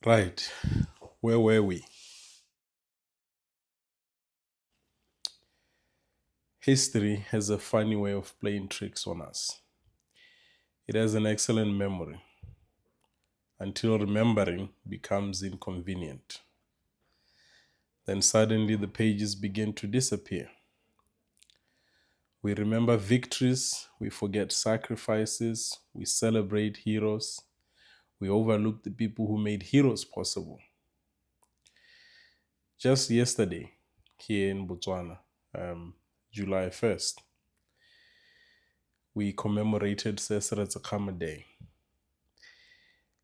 Right. Where were we? History has a funny way of playing tricks on us. It has an excellent memory until remembering becomes inconvenient. Then suddenly the pages begin to disappear. We remember victories, we forget sacrifices, we celebrate heroes, we overlook the people who made heroes possible. Just yesterday, here in Botswana, July 1st, we commemorated Sir Seretse Khama Day.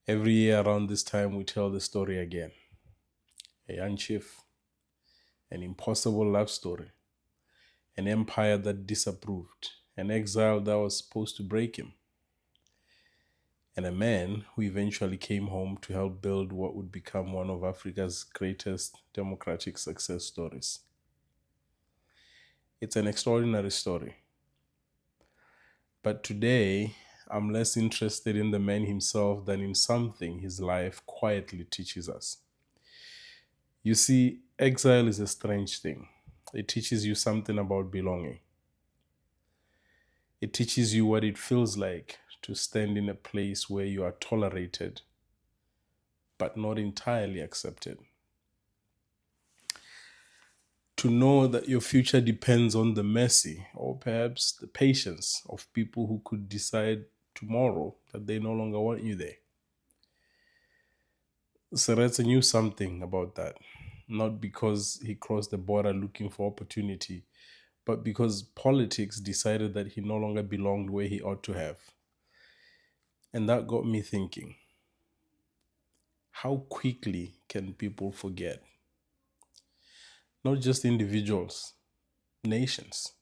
Every year around this time, we tell the story again. A young chief, an impossible love story, an empire that disapproved, an exile that was supposed to break him, and a man who eventually came home to help build what would become one of Africa's greatest democratic success stories. It's an extraordinary story. But today, I'm less interested in the man himself than in something his life quietly teaches us. You see, exile is a strange thing. It teaches you something about belonging. It teaches you what it feels like to stand in a place where you are tolerated, but not entirely accepted. To know that your future depends on the mercy or perhaps the patience of people who could decide tomorrow that they no longer want you there. Seretse knew something about that, not because he crossed the border looking for opportunity, but because politics decided that he no longer belonged where he ought to have. And that got me thinking, how quickly can people forget? Not just individuals, nations.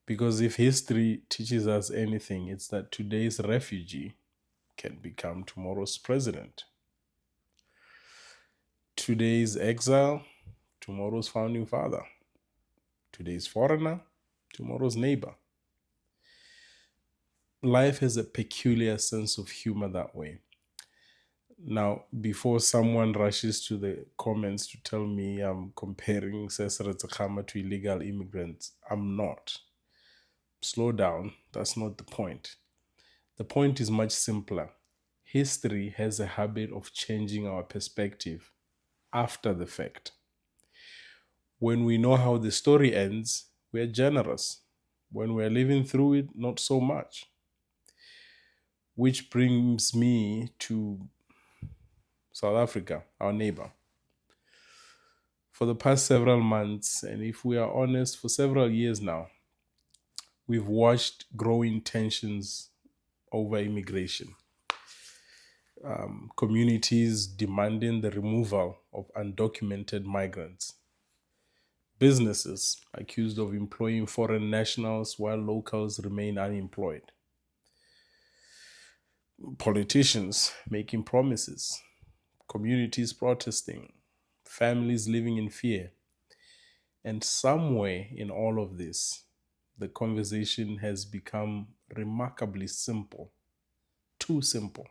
Because if history teaches us anything, it's that today's refugee can become tomorrow's president. Today's exile, tomorrow's founding father. Today's foreigner, tomorrow's neighbor. Life has a peculiar sense of humor that way. Now, before someone rushes to the comments to tell me I'm comparing Sir Seretse Khama to illegal immigrants, I'm not. Slow down, that's not the point. The point is much simpler. History has a habit of changing our perspective after the fact. When we know how the story ends, we are generous. When we are living through it, not so much. Which brings me to South Africa, our neighbor. For the past several months, and if we are honest, for several years now, we've watched growing tensions over immigration. Communities demanding the removal of undocumented migrants. Businesses accused of employing foreign nationals while locals remain unemployed. Politicians making promises. Communities protesting. Families living in fear. And somewhere in all of this, the conversation has become remarkably simple. Too simple.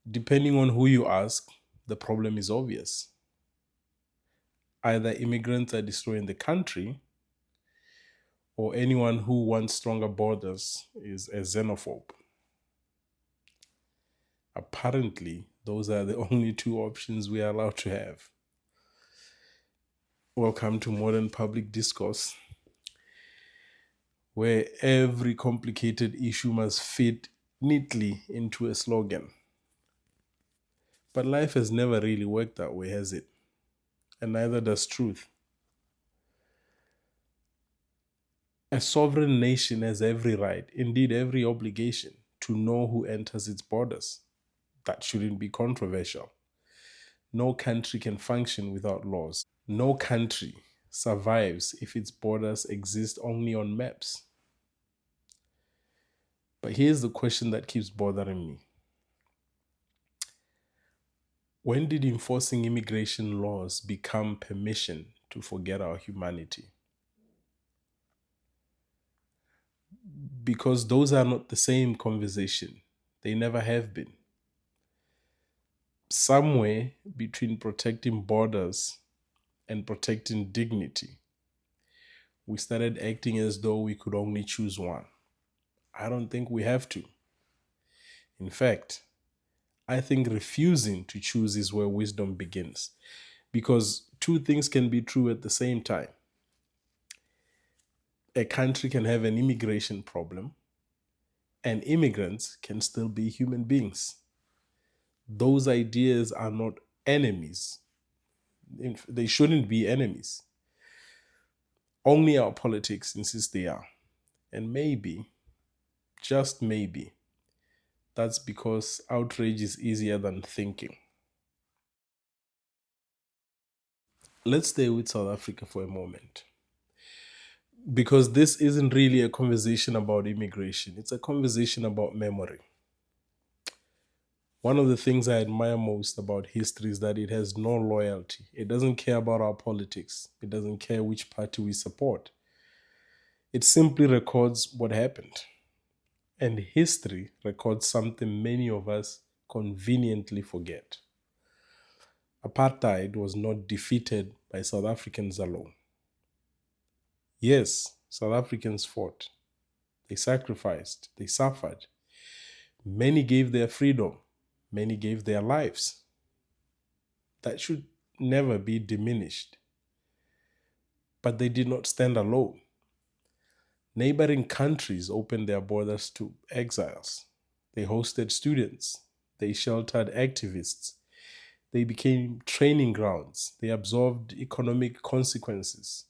Depending on who you ask, the problem is obvious. Either immigrants are destroying the country, or anyone who wants stronger borders is a xenophobe. Apparently, those are the only two options we are allowed to have. Welcome to modern public discourse, where every complicated issue must fit neatly into a slogan. But life has never really worked that way, has it? And neither does truth. A sovereign nation has every right, indeed every obligation, to know who enters its borders. That shouldn't be controversial. No country can function without laws. No country survives if its borders exist only on maps. But here's the question that keeps bothering me. When did enforcing immigration laws become permission to forget our humanity? Because those are not the same conversation. They never have been. somewhere between protecting borders and protecting dignity, we started acting as though we could only choose one. I don't think we have to. In fact, I think refusing to choose is where wisdom begins. Because two things can be true at the same time. A country can have an immigration problem, and immigrants can still be human beings. Those ideas are not enemies. They shouldn't be enemies. Only our politics insist they are. And maybe, just maybe, that's because outrage is easier than thinking. Let's stay with South Africa for a moment. Because this isn't really a conversation about immigration, it's a conversation about memory. One of the things I admire most about history is that it has no loyalty. It doesn't care about our politics. It doesn't care which party we support. It simply records what happened. And history records something many of us conveniently forget. Apartheid was not defeated by South Africans alone. Yes, South Africans fought. They sacrificed. They suffered. Many gave their freedom. Many gave their lives. That should never be diminished. But they did not stand alone. Neighboring countries opened their borders to exiles. They hosted students. They sheltered activists. They became training grounds. They absorbed economic consequences.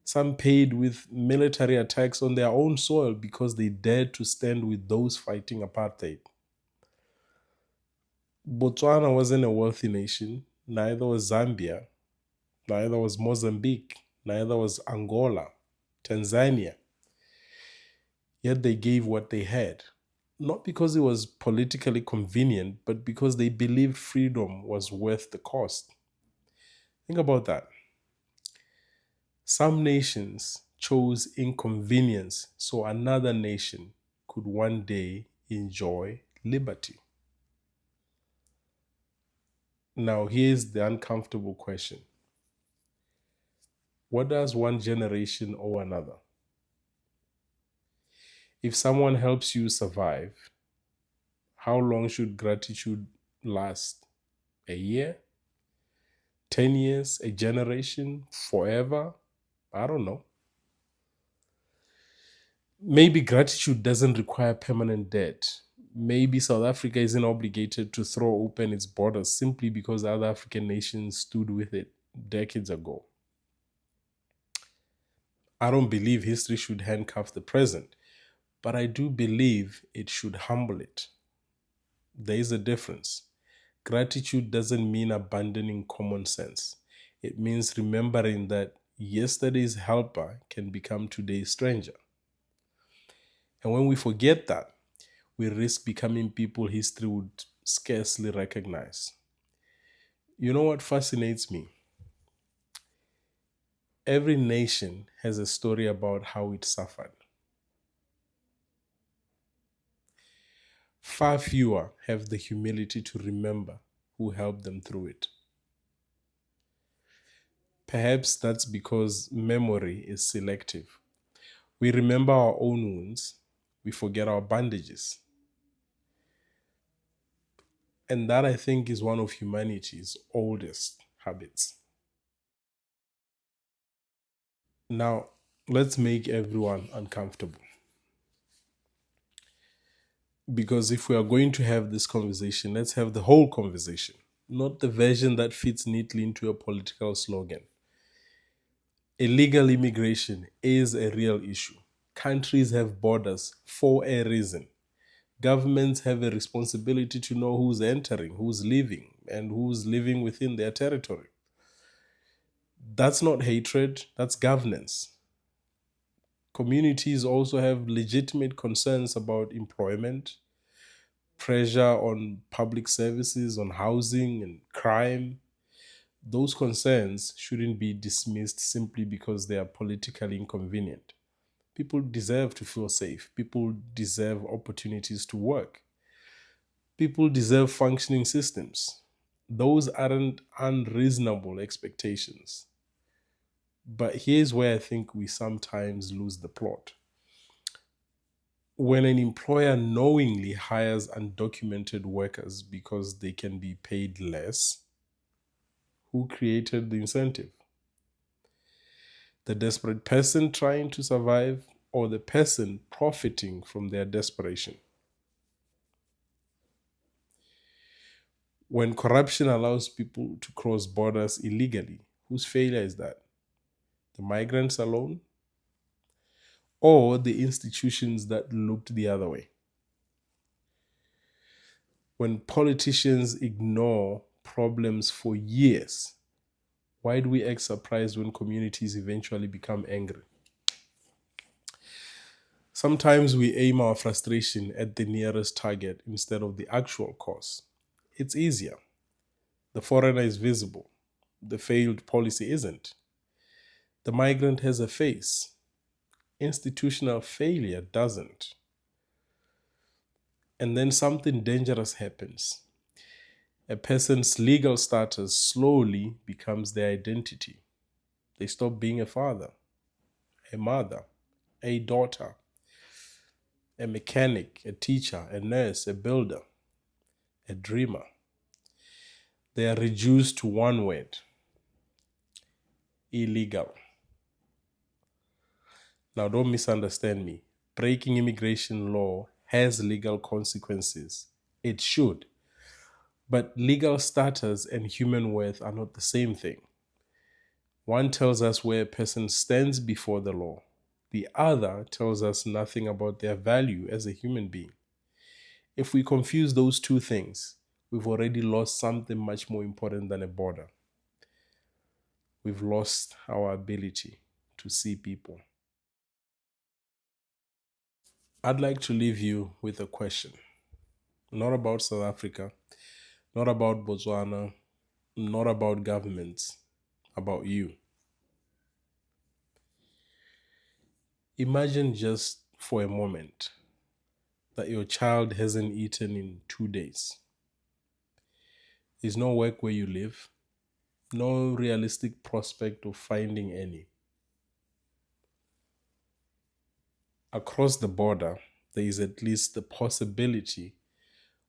Some paid with military attacks on their own soil because they dared to stand with those fighting apartheid. Botswana wasn't a wealthy nation, neither was Zambia, neither was Mozambique, neither was Angola, Tanzania. Yet they gave what they had. Not because it was politically convenient, but because they believed freedom was worth the cost. Think about that. Some nations chose inconvenience so another nation could one day enjoy liberty. Now, here's the uncomfortable question. What does one generation owe another? If someone helps you survive, how long should gratitude last? A year? 10 years? A generation? Forever? I don't know. Maybe gratitude doesn't require permanent debt. Maybe South Africa isn't obligated to throw open its borders simply because other African nations stood with it decades ago. I don't believe history should handcuff the present, but I do believe it should humble it. There is a difference. Gratitude doesn't mean abandoning common sense. It means remembering that yesterday's helper can become today's stranger. And when we forget that, we risk becoming people history would scarcely recognize. You know what fascinates me? Every nation has a story about how it suffered. Far fewer have the humility to remember who helped them through it. Perhaps that's because memory is selective. We remember our own wounds, we forget our bandages. And that, I think, is one of humanity's oldest habits. Now, let's make everyone uncomfortable. Because if we are going to have this conversation, let's have the whole conversation, not the version that fits neatly into a political slogan. Illegal immigration is a real issue. Countries have borders for a reason. Governments have a responsibility to know who's entering, who's leaving, and who's living within their territory. That's not hatred, that's governance. Communities also have legitimate concerns about employment, pressure on public services, on housing and crime. Those concerns shouldn't be dismissed simply because they are politically inconvenient. People deserve to feel safe. People deserve opportunities to work. People deserve functioning systems. Those aren't unreasonable expectations. But here's where I think we sometimes lose the plot. When an employer knowingly hires undocumented workers because they can be paid less, who created the incentive? The desperate person trying to survive, or the person profiting from their desperation? When corruption allows people to cross borders illegally, whose failure is that? The migrants alone? Or the institutions that looked the other way? When politicians ignore problems for years, why do we act surprised when communities eventually become angry? Sometimes we aim our frustration at the nearest target instead of the actual cause. It's easier. The foreigner is visible. The failed policy isn't. The migrant has a face. Institutional failure doesn't. And then something dangerous happens. A person's legal status slowly becomes their identity. They stop being a father, a mother, a daughter, a mechanic, a teacher, a nurse, a builder, a dreamer. They are reduced to one word: illegal. Now, don't misunderstand me. Breaking immigration law has legal consequences. It should. But legal status and human worth are not the same thing. One tells us where a person stands before the law. The other tells us nothing about their value as a human being. If we confuse those two things, we've already lost something much more important than a border. We've lost our ability to see people. I'd like to leave you with a question. Not about South Africa, not about Botswana, not about governments, about you. Imagine just for a moment that your child hasn't eaten in 2 days. There's no work where you live, no realistic prospect of finding any. Across the border, there is at least the possibility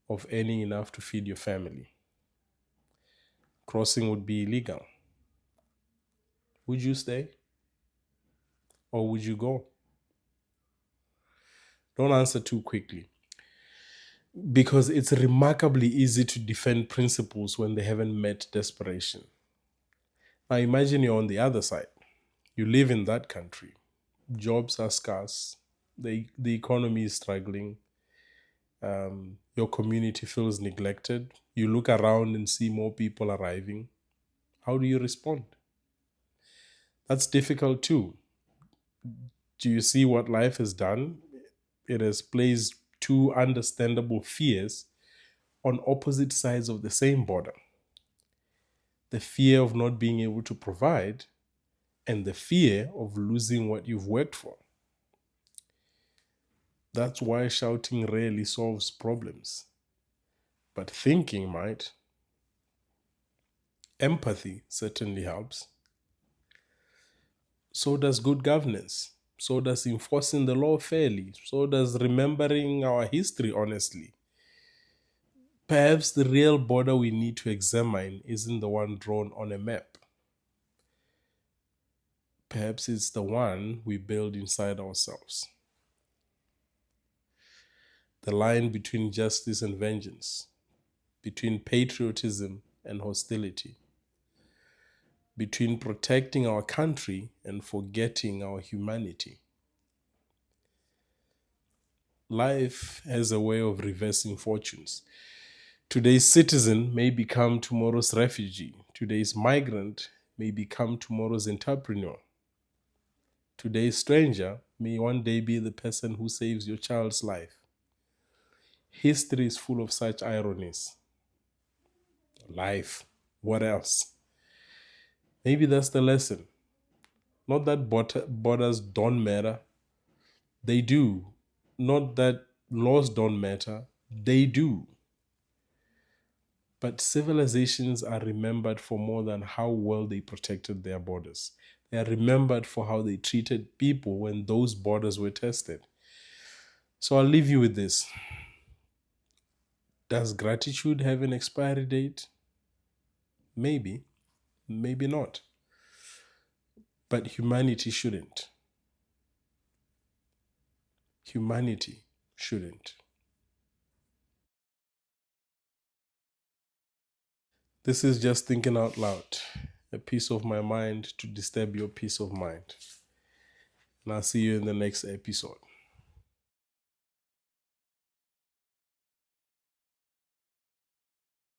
of earning enough to feed your family. Crossing would be illegal. Would you stay? Or would you go? Don't answer too quickly, because it's remarkably easy to defend principles when they haven't met desperation. Now imagine you're on the other side. You live in that country. Jobs are scarce. The economy is struggling. Your community feels neglected. You look around and see more people arriving. How do you respond? That's difficult too. Do you see what life has done? It has placed two understandable fears on opposite sides of the same border: the fear of not being able to provide and the fear of losing what you've worked for. That's why shouting rarely solves problems, but thinking might. Empathy certainly helps. So does good governance. So does enforcing the law fairly. So does remembering our history honestly. Perhaps the real border we need to examine isn't the one drawn on a map. Perhaps it's the one we build inside ourselves. The line between justice and vengeance, between patriotism and hostility, between protecting our country and forgetting our humanity. Life has a way of reversing fortunes. Today's citizen may become tomorrow's refugee. Today's migrant may become tomorrow's entrepreneur. Today's stranger may one day be the person who saves your child's life. History is full of such ironies. Life, what else? Maybe that's the lesson. Not that borders don't matter. They do. Not that laws don't matter. They do. But civilizations are remembered for more than how well they protected their borders. They are remembered for how they treated people when those borders were tested. So I'll leave you with this. Does gratitude have an expiry date? Maybe, maybe not. But humanity shouldn't. Humanity shouldn't. This is just thinking out loud, a piece of my mind to disturb your peace of mind. And I'll see you in the next episode.